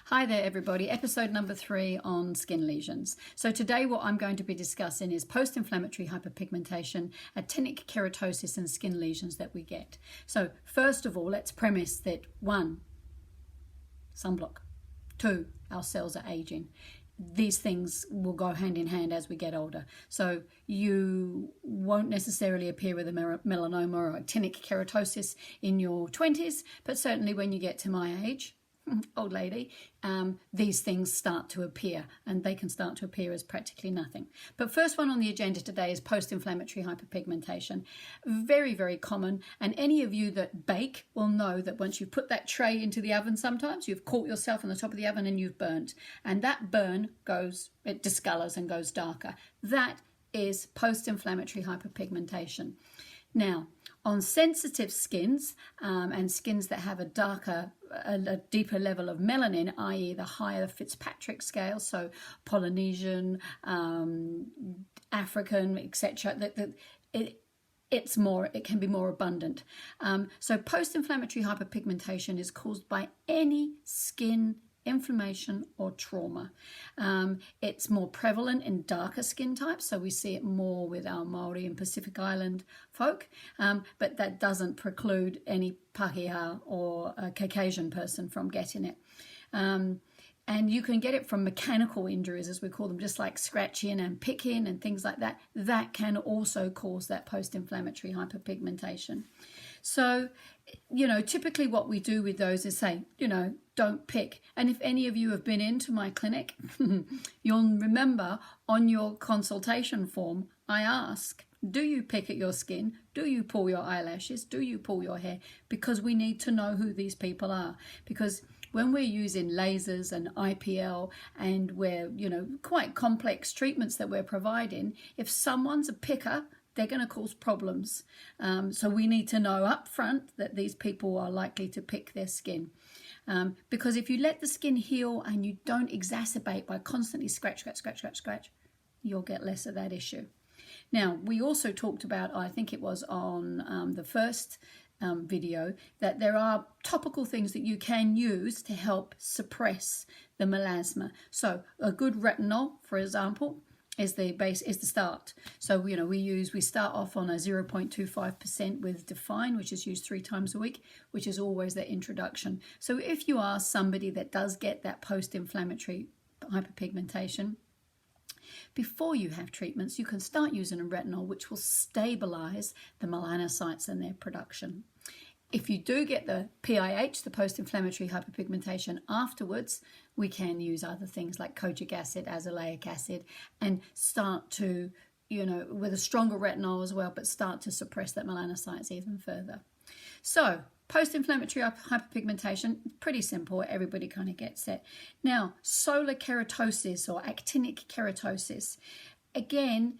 Hi there everybody, episode number 3 on skin lesions. So today what I'm going to be discussing is post-inflammatory hyperpigmentation, actinic keratosis and skin lesions that we get. So first of all, let's premise that 1, sunblock, 2, our cells are aging. These things will go hand in hand as we get older. So you won't necessarily appear with a melanoma or actinic keratosis in your 20s, but certainly when you get to my age, old lady, these things start to appear, and they can start to appear as practically nothing. But first one on the agenda today is post-inflammatory hyperpigmentation. Very, very common, and any of you that bake will know that once you put that tray into the oven, sometimes you've caught yourself on the top of the oven and you've burnt, and that burn it discolors and goes darker. That is post-inflammatory hyperpigmentation. Now, on sensitive skins and skins that have a deeper level of melanin, i.e. the higher Fitzpatrick scale, so Polynesian, African, etc., it can be more abundant. So post-inflammatory hyperpigmentation is caused by any skin inflammation or trauma. It's more prevalent in darker skin types, so we see it more with our Maori and Pacific Island folk, but that doesn't preclude any Pakeha or a Caucasian person from getting it. And you can get it from mechanical injuries, as we call them, just like scratching and picking and things like that. That can also cause that post-inflammatory hyperpigmentation. So, typically what we do with those is say, don't pick. And if any of you have been into my clinic, you'll remember on your consultation form, I ask, do you pick at your skin? Do you pull your eyelashes? Do you pull your hair? Because we need to know who these people are. Because when we're using lasers and IPL and we're, quite complex treatments that we're providing, if someone's a picker, they're going to cause problems. So we need to know up front that these people are likely to pick their skin. Because if you let the skin heal and you don't exacerbate by constantly scratch, you'll get less of that issue. Now, we also talked about, I think it was on the first video, that there are topical things that you can use to help suppress the melasma. So a good retinol, for example, is the start. So we start off on a 0.25% with Define, which is used 3 times a week, which is always the introduction. So if you are somebody that does get that post-inflammatory hyperpigmentation, before you have treatments, you can start using a retinol, which will stabilize the melanocytes and their production. If you do get the PiH, the post-inflammatory hyperpigmentation afterwards, we can use other things like kojic acid, azelaic acid, and start to, with a stronger retinol as well, but start to suppress that melanocytes even further. So, post-inflammatory hyperpigmentation, pretty simple, everybody kind of gets it. Now, solar keratosis or actinic keratosis, again,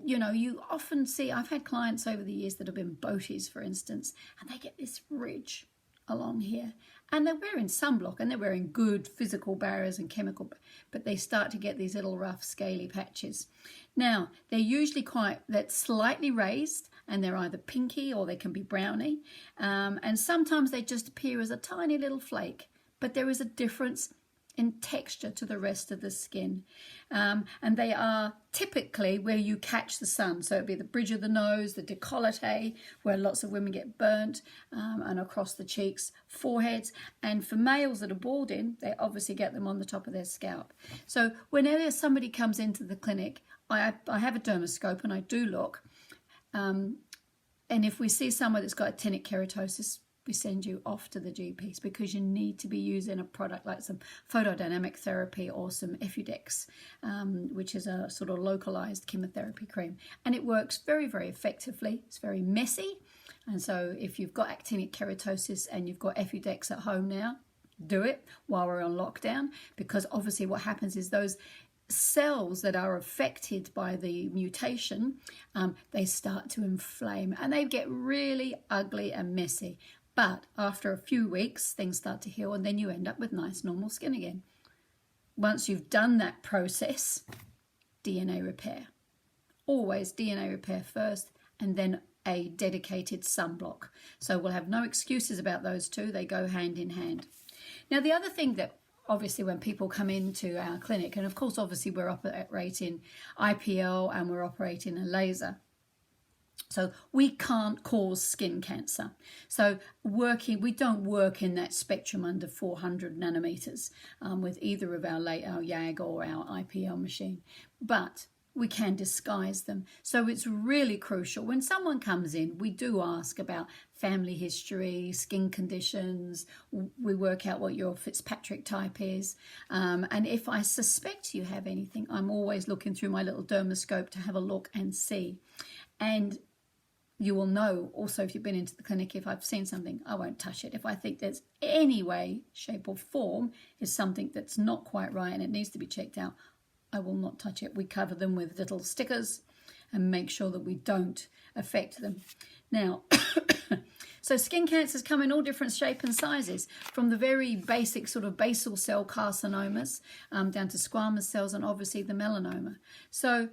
you often see, I've had clients over the years that have been boaties, for instance, and they get this ridge along here, and they're wearing sunblock and they're wearing good physical barriers and chemical, but they start to get these little rough scaly patches. Now, they're usually that's slightly raised, and they're either pinky or they can be browny, and sometimes they just appear as a tiny little flake, but there is a difference in texture to the rest of the skin, and they are typically where you catch the sun. So it'd be the bridge of the nose, the décolleté, where lots of women get burnt, and across the cheeks, foreheads, and for males that are balding, they obviously get them on the top of their scalp. So whenever somebody comes into the clinic, I have a dermoscope and I do look, and if we see someone that's got actinic keratosis, we send you off to the GPs, because you need to be using a product like some photodynamic therapy or some Effudex, which is a sort of localized chemotherapy cream. And it works very, very effectively. It's very messy. And so if you've got actinic keratosis and you've got Effudex at home now, do it while we're on lockdown, because obviously what happens is those cells that are affected by the mutation, they start to inflame and they get really ugly and messy. But after a few weeks, things start to heal, and then you end up with nice, normal skin again. Once you've done that process, DNA repair. Always DNA repair first, and then a dedicated sunblock. So we'll have no excuses about those two. They go hand in hand. Now, the other thing that obviously when people come into our clinic, and of course obviously we're operating IPL and we're operating a laser. So we can't cause skin cancer. So we don't work in that spectrum under 400 nanometers with either of our YAG or our IPL machine, but we can disguise them. So it's really crucial. When someone comes in, we do ask about family history, skin conditions. We work out what your Fitzpatrick type is. And if I suspect you have anything, I'm always looking through my little dermoscope to have a look and see. And you will know also if you've been into the clinic, if I've seen something, I won't touch it. If I think there's any way, shape or form is something that's not quite right and it needs to be checked out, I will not touch it. We cover them with little stickers and make sure that we don't affect them. Now, so skin cancers come in all different shapes and sizes, from the very basic sort of basal cell carcinomas down to squamous cells and obviously the melanoma. So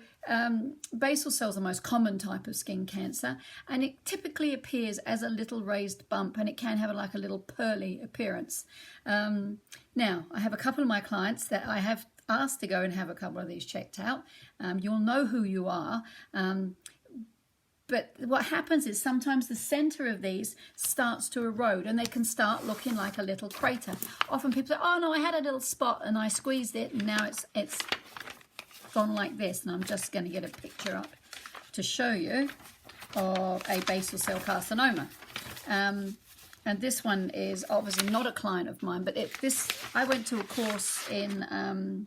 basal cells are the most common type of skin cancer, and it typically appears as a little raised bump, and it can have like a little pearly appearance. Now, I have a couple of my clients that I have asked to go and have a couple of these checked out. You'll know who you are. But what happens is sometimes the center of these starts to erode and they can start looking like a little crater. Often people say, oh no, I had a little spot and I squeezed it and now it's gone like this. And I'm just going to get a picture up to show you of a basal cell carcinoma. And this one is obviously not a client of mine, but I went to a course in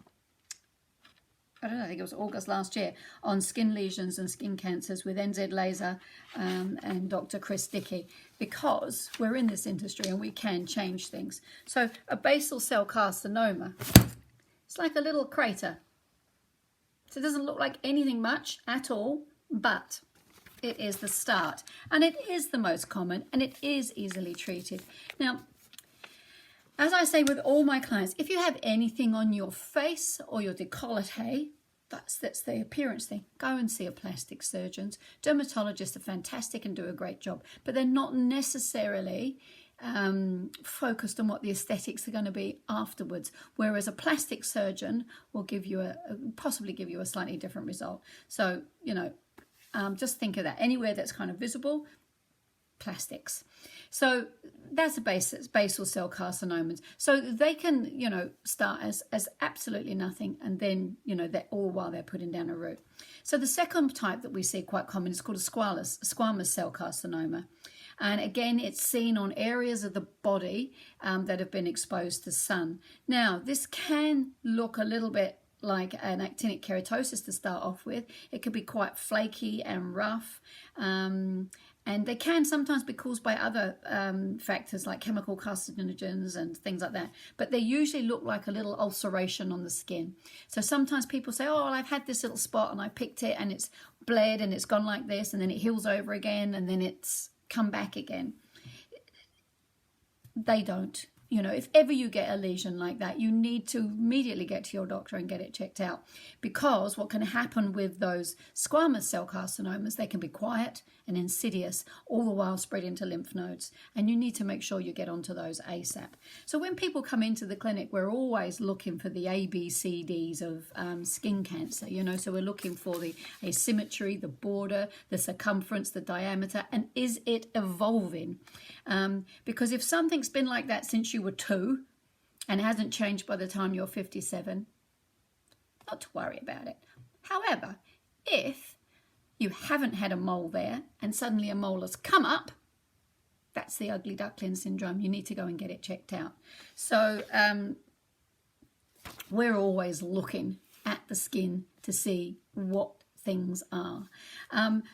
I don't know, I think it was August last year, on skin lesions and skin cancers with NZ Laser and Dr. Chris Dickey, because we're in this industry and we can change things. So a basal cell carcinoma, it's like a little crater. So it doesn't look like anything much at all, but it is the start. And it is the most common and it is easily treated. Now, as I say with all my clients, if you have anything on your face or your décolleté, that's the appearance thing, go and see a plastic surgeon. Dermatologists are fantastic and do a great job, but they're not necessarily focused on what the aesthetics are going to be afterwards, whereas a plastic surgeon will give you possibly give you a slightly different result. So, you know, just think of that. Anywhere that's kind of visible, plastics. So that's a basal cell carcinomas. So they can, you know, start as absolutely nothing, and then, you know, they're all while they're putting down a root. So the second type that we see quite common is called a squamous cell carcinoma. And again, it's seen on areas of the body that have been exposed to sun. Now, this can look a little bit like an actinic keratosis to start off with. It could be quite flaky and rough. And they can sometimes be caused by other factors like chemical carcinogens and things like that. But they usually look like a little ulceration on the skin. So sometimes people say, oh, well, I've had this little spot and I picked it and it's bled and it's gone like this and then it heals over again and then it's come back again. They don't. You know, if ever you get a lesion like that, you need to immediately get to your doctor and get it checked out, because what can happen with those squamous cell carcinomas, they can be quiet and insidious, all the while spread into lymph nodes, and you need to make sure you get onto those ASAP. So when people come into the clinic, we're always looking for the ABCDs of skin cancer, you know, so we're looking for the asymmetry, the border, the circumference, the diameter, and is it evolving? Because if something's been like that since you were 2 and hasn't changed by the time you're 57, not to worry about it. However, if you haven't had a mole there and suddenly a mole has come up, that's the ugly duckling syndrome. You need to go and get it checked out. So we're always looking at the skin to see what things are.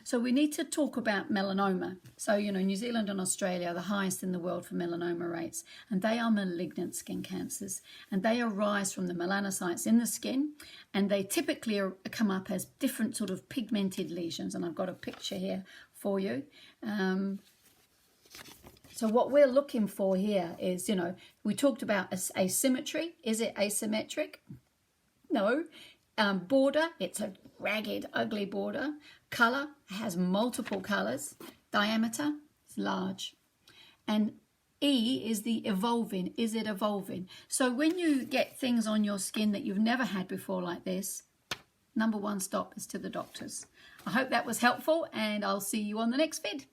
So we need to talk about melanoma. So, you know, New Zealand and Australia are the highest in the world for melanoma rates, and they are malignant skin cancers, and they arise from the melanocytes in the skin, and they typically come up as different sort of pigmented lesions, and I've got a picture here for you. So what we're looking for here is, you know, we talked about asymmetry. Is it asymmetric? No. Border, it's a ragged, ugly border. Color, has multiple colors. Diameter, it's large. And E is the evolving. Is it evolving? So when you get things on your skin that you've never had before like this, number one stop is to the doctors. I hope that was helpful, and I'll see you on the next vid.